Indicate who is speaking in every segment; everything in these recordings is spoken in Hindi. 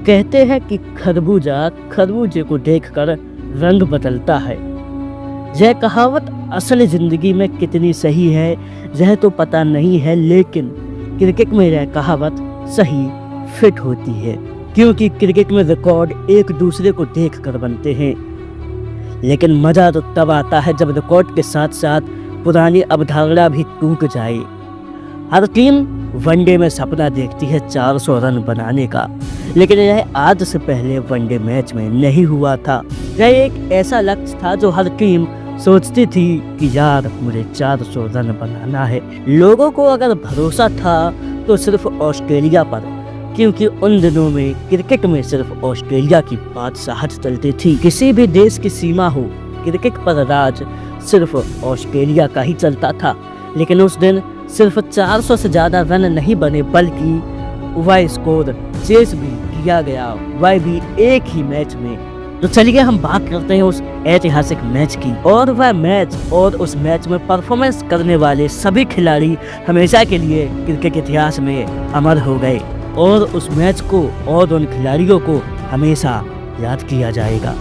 Speaker 1: कहते हैं कि खरबूजा खरबूजे को देखकर रंग बदलता है। यह कहावत असल जिंदगी में कितनी सही है यह तो पता नहीं है, लेकिन क्रिकेट में यह कहावत सही फिट होती है, क्योंकि क्रिकेट में रिकॉर्ड एक दूसरे को देखकर बनते हैं। लेकिन मजा तो तब आता है जब रिकॉर्ड के साथ साथ पुरानी अवधारणा भी टूट जाए। हर टीम वनडे में सपना देखती है 400 रन बनाने का, लेकिन यह आज से पहले वनडे मैच में नहीं हुआ था। यह एक ऐसा लक्ष्य था जो हर टीम सोचती थी कि यार मुझे 400 रन बनाना है। लोगों को अगर भरोसा था तो सिर्फ ऑस्ट्रेलिया पर, क्योंकि उन दिनों में क्रिकेट में सिर्फ ऑस्ट्रेलिया की बादशाहत चलती थी। किसी भी देश की सीमा हो, क्रिकेट पर राज सिर्फ ऑस्ट्रेलिया का ही चलता था। लेकिन उस दिन सिर्फ 400 से ज़्यादा रन नहीं बने, बल्कि वह स्कोर चेस भी किया गया, वह भी एक ही मैच में। तो चलिए हम बात करते हैं उस ऐतिहासिक मैच की। और वह मैच और उस मैच में परफॉर्मेंस करने वाले सभी खिलाड़ी हमेशा के लिए क्रिकेट इतिहास में अमर हो गए, और उस मैच को और उन खिलाड़ियों को हमेशा याद किया जाएगा।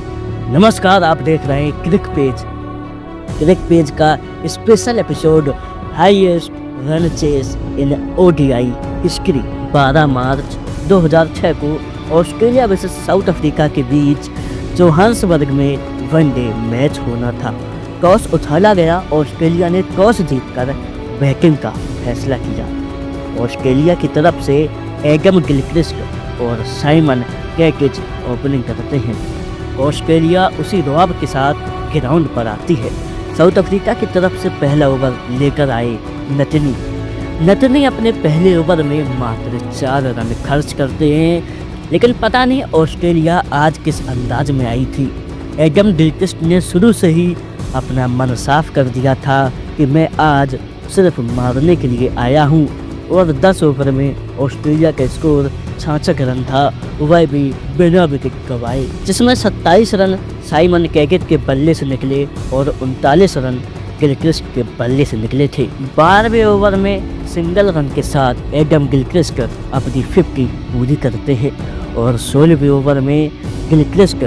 Speaker 1: नमस्कार, आप देख रहे हैं क्रिक पेज का special episode highest run chase in ODI history. 12 मार्च 2006 को ऑस्ट्रेलिया वर्सेस साउथ अफ्रीका के बीच जोहान्सबर्ग में वनडे मैच होना था। टॉस उछाला गया। ऑस्ट्रेलिया ने टॉस जीतकर बैटिंग का फैसला किया। ऑस्ट्रेलिया की तरफ से एडम गिलक्रिस्ट और साइमन कैकिच ओपनिंग करते हैं। ऑस्ट्रेलिया उसी रौब के साथ ग्राउंड पर आती है। साउथ अफ्रीका की तरफ से पहला ओवर लेकर आए नटनी अपने पहले ओवर में मात्र 4 रन खर्च करते हैं। लेकिन पता नहीं ऑस्ट्रेलिया आज किस अंदाज में आई थी। एडम गिलक्रिस्ट ने शुरू से ही अपना मन साफ कर दिया था कि मैं आज सिर्फ मारने के लिए आया हूँ, और 10 ओवर में ऑस्ट्रेलिया का स्कोर 66 रन था, वह भी बिना विकेट गंवाए, जिसमें 27 रन साइमन कैकिच के बल्ले से निकले और 39 रन गिलक्रिस्ट के बल्ले से निकले थे। 12वें ओवर में सिंगल रन के साथ एडम गिलक्रिस्ट अपनी 50 पूरी करते हैं, और 16वें ओवर में गिलक्रिस्ट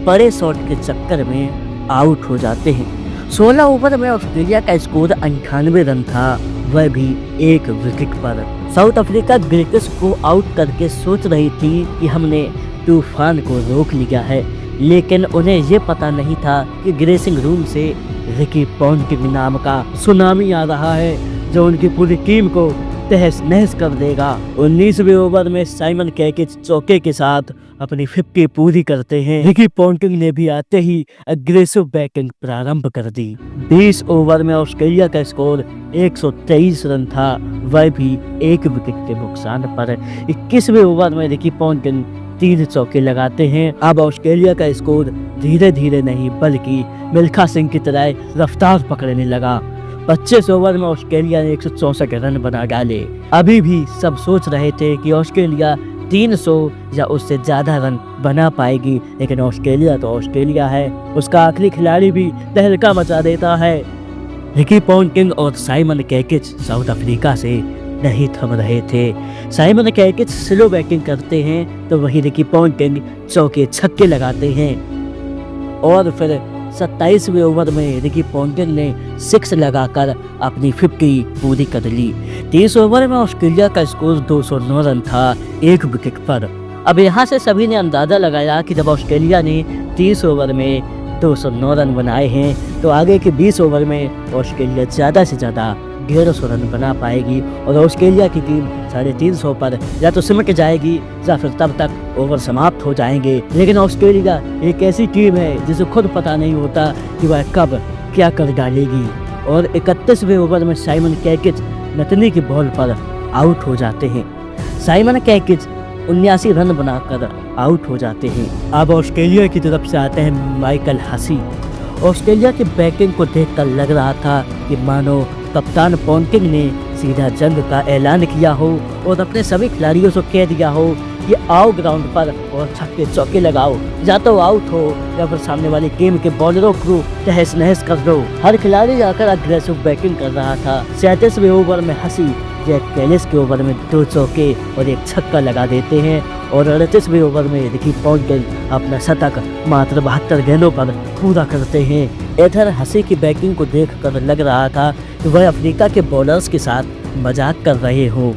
Speaker 1: बड़े शॉट के चक्कर में आउट हो जाते हैं। 16 ओवर में ऑस्ट्रेलिया का स्कोर 98 रन था, वह भी एक विकेट पर। साउथ अफ्रीका गिलक्रिस्ट को आउट करके सोच रही थी कि हमने तूफान को रोक लिया है, लेकिन उन्हें ये पता नहीं था कि ड्रेसिंग रूम से रिकी पॉन्टिंग नाम का सुनामी आ रहा है जो उनकी पूरी टीम को तहस नहस कर देगा। 19वें ओवर में साइमन कैकिच चौके के साथ अपनी 50 पूरी करते हैं। रिकी पॉन्टिंग ने भी आते ही अग्रेसिव बैटिंग प्रारंभ कर दी। 20 ओवर में ऑस्ट्रेलिया का स्कोर 123 रन था, वह भी एक विकेट के नुकसान पर। 21वें ओवर में रिकी पॉन्टिंग 3 चौके लगाते हैं। अब ऑस्ट्रेलिया का स्कोर धीरे धीरे नहीं बल्कि मिल्खा सिंह की तरह रफ्तार पकड़ने लगा। 25 ओवर में ऑस्ट्रेलिया ने 164 रन बना डाले। अभी भी सब सोच रहे थे कि ऑस्ट्रेलिया 300 या उससे ज़्यादा रन बना पाएगी, लेकिन ऑस्ट्रेलिया तो ऑस्ट्रेलिया है, उसका आखिरी खिलाड़ी भी तहलका मचा देता है। रिकी पॉन्टिंग और साइमन कैकिच साउथ अफ्रीका से नहीं थम रहे थे। साइमन कैकिच स्लो बैटिंग करते हैं तो वहीं रिकी पॉन्टिंग चौके छक्के लगाते हैं, और फिर 27वें ओवर में रिकी पॉन्टिंग ने 6 लगाकर अपनी 50 पूरी कर ली। 30 ओवर में ऑस्ट्रेलिया का स्कोर 209 रन था, एक विकेट पर। अब यहाँ से सभी ने अंदाज़ा लगाया कि जब ऑस्ट्रेलिया ने 30 ओवर में 209 रन बनाए हैं तो आगे के 20 ओवर में ऑस्ट्रेलिया ज़्यादा से ज़्यादा 150 रन बना पाएगी, और ऑस्ट्रेलिया की टीम 350 पर या तो सिमट जाएगी या फिर तब तक ओवर समाप्त हो जाएंगे। लेकिन ऑस्ट्रेलिया एक ऐसी टीम है जिसे खुद पता नहीं होता कि वह कब क्या कर डालेगी, और 31वें ओवर में साइमन कैकिच नटनी की बॉल पर आउट हो जाते हैं। साइमन कैकिच 79 रन बनाकर आउट हो जाते हैं। अब ऑस्ट्रेलिया की तरफ से आते हैं माइकल हसी। ऑस्ट्रेलिया की बैटिंग को देखकर लग रहा था कि मानो कप्तान पॉन्टिंग ने सीधा जंग का ऐलान किया हो और अपने सभी खिलाड़ियों से कह दिया हो कि आओ ग्राउंड पर और छक्के चौके लगाओ, या तो आउट हो या फिर सामने वाली टीम के बॉलरों को तहस नहस कर दो। हर खिलाड़ी जाकर अग्रेसिव बैटिंग कर रहा था। 37वें ओवर में हसी जैक कैलिस के ओवर में 2 चौके और 1 छक्का लगा देते हैं और 38वें ओवर में रिकी पॉन्टिंग अपना शतक मात्र 72 गेंदों पर पूरा करते हैं। इधर हसी की बैटिंग को देखकर लग रहा था कि वह अफ्रीका के बॉलर्स के साथ मजाक कर रहे हों।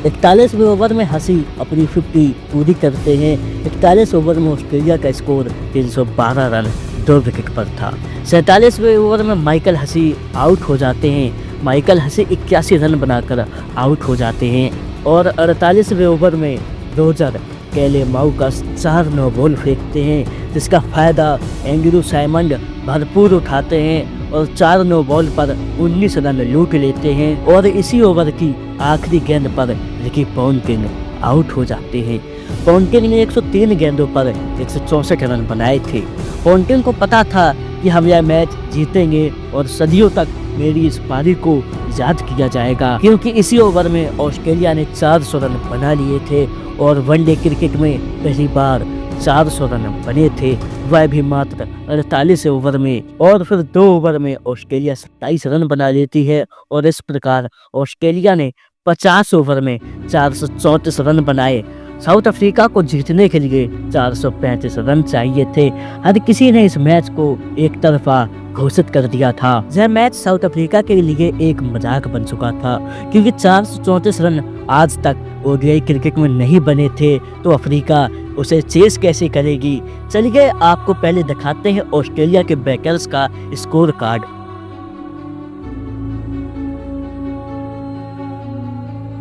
Speaker 1: 41वें ओवर में हसी अपनी 50 पूरी करते हैं। 41 ओवर में ऑस्ट्रेलिया का स्कोर 312 रन 2 विकेट पर था। 47वें ओवर में माइकल हसी आउट हो जाते हैं। माइकल हसी 81 रन बनाकर आउट हो जाते हैं और 48वें ओवर में रोजर कैले माउकस 4 नो बॉल फेंकते हैं, जिसका फ़ायदा एंड्रू साइमंड भरपूर उठाते हैं और 4 नो बॉल पर 19 रन लूट लेते हैं और इसी ओवर की आखिरी गेंद पर रिकी पॉन्टिंग आउट हो जाते हैं। पॉन्टिंग ने 103 गेंदों पर 164 रन बनाए थे। पॉन्टिंग को पता था कि हम यह मैच जीतेंगे और सदियों तक मेरी इस पारी को याद किया जाएगा, क्योंकि इसी ओवर में ऑस्ट्रेलिया ने 400 रन बना लिए थे और वनडे क्रिकेट में पहली बार 400 रन बने थे, वह भी मात्र 48 ओवर में। और फिर 2 ओवर में ऑस्ट्रेलिया 27 रन बना लेती है और इस प्रकार ऑस्ट्रेलिया ने 50 ओवर में 434 रन बनाए। साउथ अफ्रीका को जीतने के लिए 435 रन चाहिए थे। हर किसी ने इस मैच को एक तरफा घोषित कर दिया था। यह मैच साउथ अफ्रीका के लिए एक मजाक बन चुका था, क्योंकि 434 रन आज तक ओडीआई क्रिकेट में नहीं बने थे, तो अफ्रीका उसे चेस कैसे करेगी। चलिए आपको पहले दिखाते हैं ऑस्ट्रेलिया के बैटर्स का स्कोर कार्ड।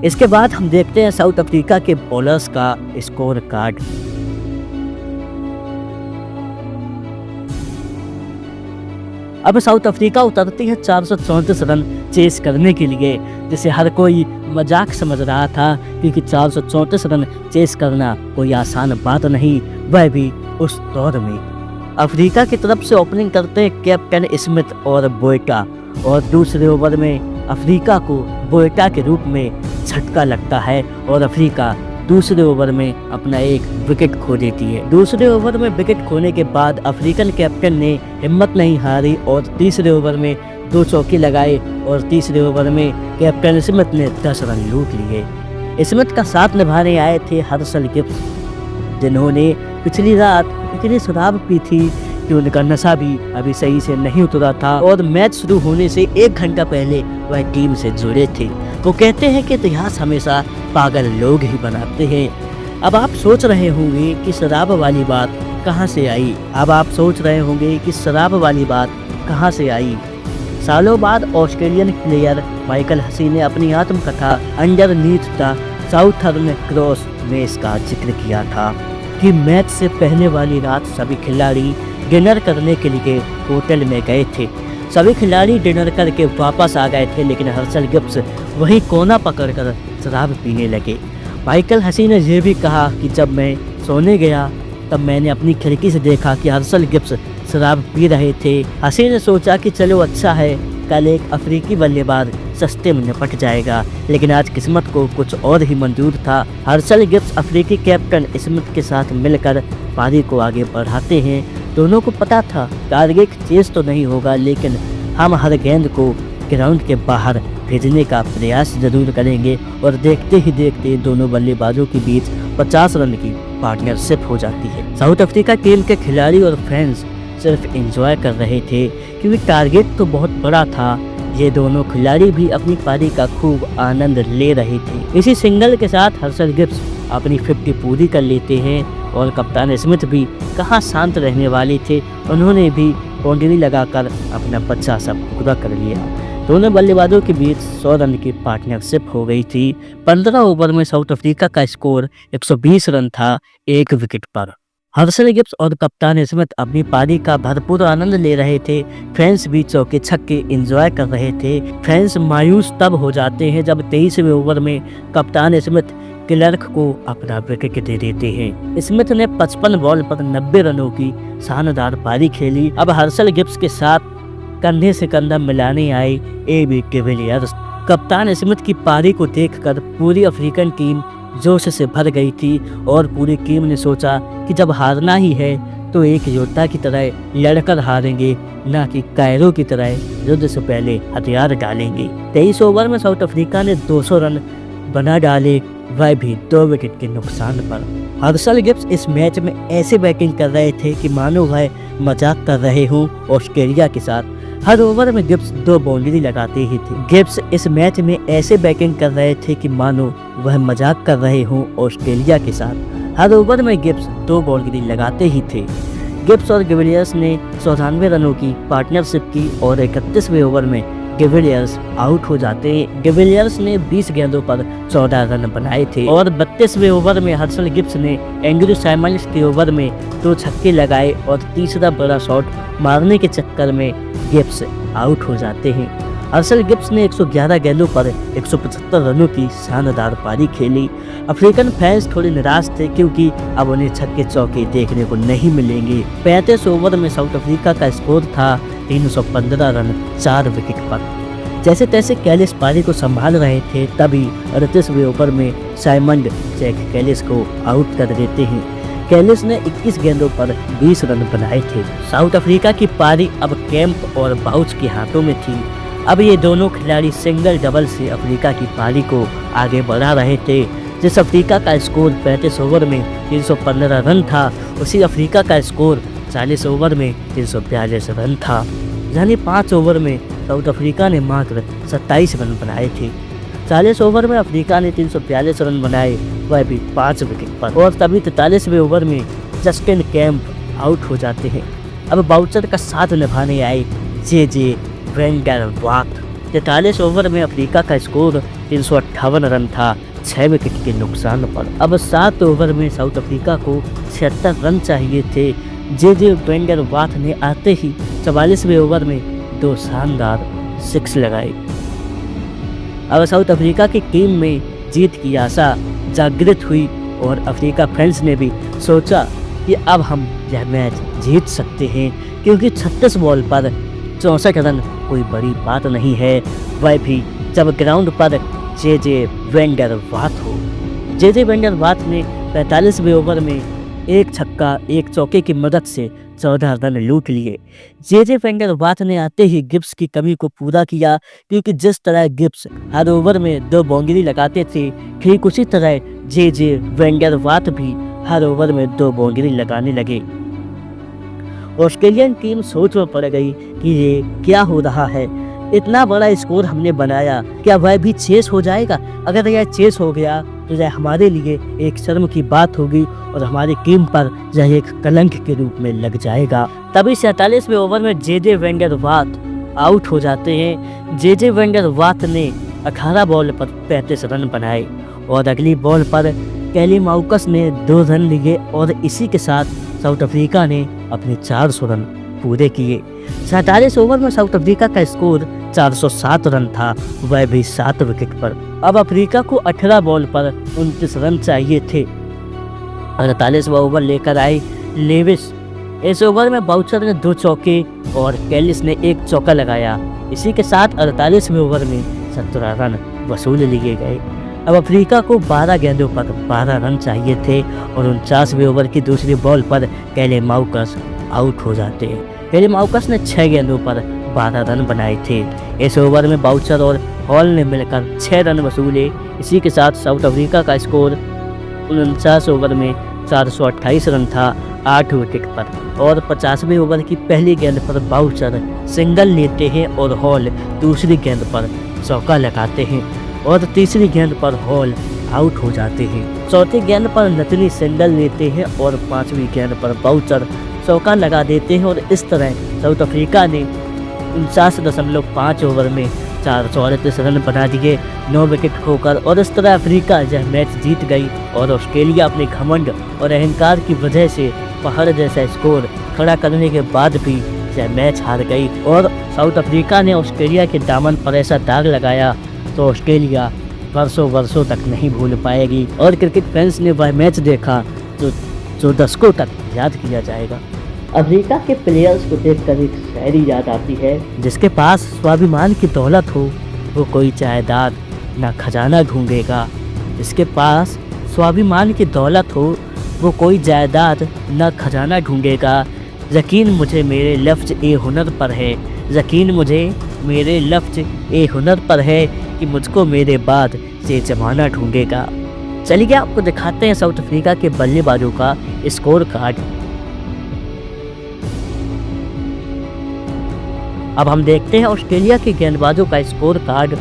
Speaker 1: इसके बाद हम देखते हैं साउथ अफ्रीका के बॉलर्स का स्कोर कार्ड। अब साउथ अफ्रीका उतरती है 434 रन चेस करने के लिए, जिसे हर कोई मजाक समझ रहा था, क्योंकि 434 रन चेस करना कोई आसान बात नहीं, वह भी उस दौर में। अफ्रीका की तरफ से ओपनिंग करते हैं कैप्टन स्मिथ और बोएटा और दूसरे ओवर में अफ्रीका को बोएटा के रूप में झटका लगता है और अफ्रीका दूसरे ओवर में अपना 1 विकेट खो देती है। दूसरे ओवर में विकेट खोने के बाद अफ्रीकन कैप्टन ने हिम्मत नहीं हारी और तीसरे ओवर में 2 चौके लगाए और तीसरे ओवर में कैप्टन स्मिथ ने 10 रन लूट लिए। स्मिथ का साथ निभाने आए थे हर्षल गिब्स, जिन्होंने पिछली रात इतनी शराब पी थी कि उनका नशा भी अभी सही से नहीं उतरा था और मैच शुरू होने से 1 घंटा पहले वह टीम से जुड़े थे। वो कहते हैं कि इतिहास हमेशा पागल लोग ही बनाते हैं। अब आप सोच रहे होंगे कि शराब वाली बात कहाँ से आई। सालों बाद ऑस्ट्रेलियन प्लेयर माइकल हसी ने अपनी आत्मकथा अंडरनीथ द साउथर्न क्रॉस में इसका जिक्र किया था कि मैच से पहले वाली रात सभी खिलाड़ी डिनर करने के लिए होटल में गए थे। सभी खिलाड़ी डिनर करके वापस आ गए थे, लेकिन हर्षल गिब्स वही कोना पकड़कर शराब पीने लगे। माइकल हसी ने यह भी कहा कि जब मैं सोने गया तब मैंने अपनी खिड़की से देखा कि हर्षल गिब्स शराब पी रहे थे। हसी ने सोचा कि चलो अच्छा है, कल एक अफ्रीकी बल्लेबाज सस्ते में निपट जाएगा, लेकिन आज किस्मत को कुछ और ही मंजूर था। हर्षल गिब्स अफ्रीकी कैप्टन स्मिथ के साथ मिलकर पारी को आगे बढ़ाते हैं। दोनों को पता था टारगेट चेस तो नहीं होगा, लेकिन हम हर गेंद को ग्राउंड के बाहर भेजने का प्रयास जरूर करेंगे और देखते ही देखते दोनों बल्लेबाजों के बीच 50 रन की पार्टनरशिप हो जाती है। साउथ अफ्रीका टीम के खिलाड़ी और फैंस सिर्फ एंजॉय कर रहे थे, क्योंकि टारगेट तो बहुत बड़ा था। ये दोनों खिलाड़ी भी अपनी पारी का खूब आनंद ले रहे थे। इसी सिंगल के साथ हर्षल गिब्स अपनी 50 पूरी कर लेते हैं और कप्तान स्मिथ भी कहाँ शांत रहने वाले थे, उन्होंने भी बाउंड्री लगाकर अपना 50 पूरा कर लिया। दोनों बल्लेबाजों के बीच 100 रन की पार्टनरशिप हो गई थी। 15 ओवर में साउथ अफ्रीका का स्कोर 120 रन था 1 विकेट पर। हर्षल गिब्स और कप्तान स्मिथ अपनी पारी का भरपूर आनंद ले रहे थे। फैंस भी चौके छक्के एंजॉय कर रहे थे। फैंस मायूस तब हो जाते हैं जब 23वें ओवर में कप्तान स्मिथ क्लर्क को अपना विकेट दे देते हैं। स्मिथ ने 55 बॉल पर 90 रनों की शानदार पारी खेली। अब हर्षल गिब्स के साथ कंधे से कंधा मिलाने आए AB डिविलियर्स। कप्तान स्मिथ की पारी को देखकर पूरी अफ्रीकन टीम जोश से भर गई थी और पूरी टीम ने सोचा कि जब हारना ही है तो एक योद्धा की तरह लड़कर हारेंगे, ना कि कायरो की तरह युद्ध से पहले हथियार डालेंगे। 23 ओवर में साउथ अफ्रीका ने 200 रन बना डाले, वह भी 2 विकेट के नुकसान पर। हर्षल गिब्स इस मैच में ऐसे बैटिंग कर रहे थे कि मानो वह मजाक कर रहे हों ऑस्ट्रेलिया के साथ। हर ओवर में गिब्स 2 बाउंड्री लगाते ही थे। गिब्स इस मैच में ऐसे बैटिंग कर रहे थे कि मानो वह मजाक कर रहे हों ऑस्ट्रेलिया के साथ। हर ओवर में गिब्स 2 बाउंड्री लगाते ही थे। गिब्स और डिविलियर्स ने 94 रनों की पार्टनरशिप की और 31वें ओवर में डिविलियर्स आउट हो जाते हैं। डिविलियर्स ने 20 गेंदों पर 14 रन बनाए थे और 32वें ओवर में हर्षल गिब्स ने एंड्रू साइमंड्स के ओवर में 2 छक्के लगाए और तीसरा बड़ा शॉट मारने के चक्कर में गिब्स आउट हो जाते हैं। हर्षल गिब्स ने 111 गेंदों पर 175 रनों की शानदार पारी खेली। अफ्रीकन फैंस थोड़े निराश थे क्योंकि अब उन्हें छक्के चौके देखने को नहीं मिलेंगे। 35 ओवर में साउथ अफ्रीका का स्कोर था 315 रन 4 विकेट पर। जैसे तैसे कैलिस पारी को संभाल रहे थे, तभी 38वें ओवर में साइमंड जैक कैलिस को आउट कर देते हैं। कैलिस ने 21 गेंदों पर 20 रन बनाए थे। साउथ अफ्रीका की पारी अब कैंप और बाउच के हाथों में थी। अब ये दोनों खिलाड़ी सिंगल डबल से अफ्रीका की पारी को आगे बढ़ा रहे थे। जिस अफ्रीका का स्कोर 35 ओवर में 315 रन था, उसी अफ्रीका का स्कोर 40 ओवर में 342 रन था। यानी 5 ओवर में साउथ अफ्रीका ने मात्र 27 रन बनाए थे। 40 ओवर में अफ्रीका ने 342 रन बनाए, वह भी 5 विकेट पर। और तभी 43वें ओवर में जस्टिन कैंप आउट हो जाते हैं। अब बाउचर का साथ निभाने आए जे वेंगर वाट। 43 ओवर में अफ्रीका का स्कोर 358 रन था, 6 विकेट के नुकसान पर। अब 7 ओवर में साउथ अफ्रीका को 76 रन चाहिए थे। जे वेंगर वाट ने आते ही 44वें ओवर में 2 शानदार 6 लगाए। अब साउथ अफ्रीका की टीम में जीत की आशा जागृत हुई और अफ्रीका फ्रेंड्स ने भी सोचा कि अब हम यह मैच जीत सकते हैं, क्योंकि 36 बॉल पर 64 रन कोई बड़ी बात नहीं है, वह भी जब ग्राउंड पर जे वेंगर वाट हो। जे वेंगर वाट ने 45वें ओवर में 1 छक्का 1 चौके की मदद से 14 रन लूट लिए। जे वेंगर वाट ने आते ही गिब्स की कमी को पूरा किया, क्योंकि जिस तरह गिब्स हर ओवर में 2 बाउंड्री लगाते थे, ठीक उसी तरह जे वेंगर वाट भी हर ओवर में 2 बाउंड्री लगाने लगे। ऑस्ट्रेलियन टीम सोच में पड़ गई कि ये क्या हो रहा है, इतना बड़ा स्कोर हमने बनाया, क्या वह भी चेस हो जाएगा? अगर यह चेस हो गया तो यह हमारे लिए एक शर्म की बात होगी और हमारी टीम पर यह एक कलंक के रूप में लग जाएगा। तभी 47वें ओवर में जे वेंगर वाट आउट हो जाते हैं। जे वेंगर वाट ने 18 बॉल पर 35 रन बनाए और अगली बॉल पर कैली माउकस ने 2 रन लिए और इसी के साथ साउथ अफ्रीका ने अपने 400 रन पूरे किए। 47 ओवर में साउथ अफ्रीका का स्कोर 407 रन था, वह भी 7 विकेट पर। अब अफ्रीका को 18 बॉल पर 29 रन चाहिए थे। 48वां ओवर लेकर आए लेविस। इस ओवर में बाउचर ने 2 चौके और कैलिस ने 1 चौका लगाया। इसी के साथ 48वें ओवर में 17 रन वसूल लिए गए। अब अफ्रीका को 12 गेंदों पर 12 रन चाहिए थे और 49वें ओवर की दूसरी बॉल पर कैले माउकस आउट हो जाते हैं। कैले माउकस ने 6 गेंदों पर 12 रन बनाए थे। इस ओवर में बाउचर और हॉल ने मिलकर 6 रन वसूले। इसी के साथ साउथ अफ्रीका का स्कोर 49 ओवर में 428 रन था, 8 विकेट पर। और 50वें ओवर की पहली गेंद पर बाउचर सिंगल लेते हैं और हॉल दूसरी गेंद पर चौका लगाते हैं और तीसरी गेंद पर हॉल आउट हो जाते हैं। चौथी गेंद पर नतनी सिंगल लेते हैं और 5वीं गेंद पर बाउचर चौका लगा देते हैं और इस तरह साउथ अफ्रीका ने 49.5 ओवर में 438 रन बना दिए, 9 विकेट खोकर। और इस तरह अफ्रीका यह मैच जीत गई और ऑस्ट्रेलिया अपने घमंड और अहंकार की वजह से पहाड़ जैसा स्कोर खड़ा करने के बाद भी यह मैच हार गई। और साउथ अफ्रीका ने ऑस्ट्रेलिया के दामन पर ऐसा दाग लगाया तो ऑस्ट्रेलिया वर्षों तक नहीं भूल पाएगी। और क्रिकेट फैंस ने वह मैच देखा जो दशकों तक याद किया जाएगा। अफ्रीका के प्लेयर्स को देखकर एक शायरी याद आती है, जिसके पास स्वाभिमान की दौलत हो वो कोई जायदाद ना खजाना ढूंढेगा। जिसके पास स्वाभिमान की दौलत हो वो कोई जायदाद ना खजाना ढूंढेगा। यकीन मुझे मेरे लफ्ज़ ए हुनर पर है, यकीन मुझे मेरे लफ्ज़ ए हुनर पर है कि मुझको मेरे बाद से ज़माना ढूंढेगा। चलिए आपको दिखाते हैं साउथ अफ्रीका के बल्लेबाजों का स्कोर कार्ड। अब हम देखते हैं ऑस्ट्रेलिया के गेंदबाजों का स्कोर कार्ड।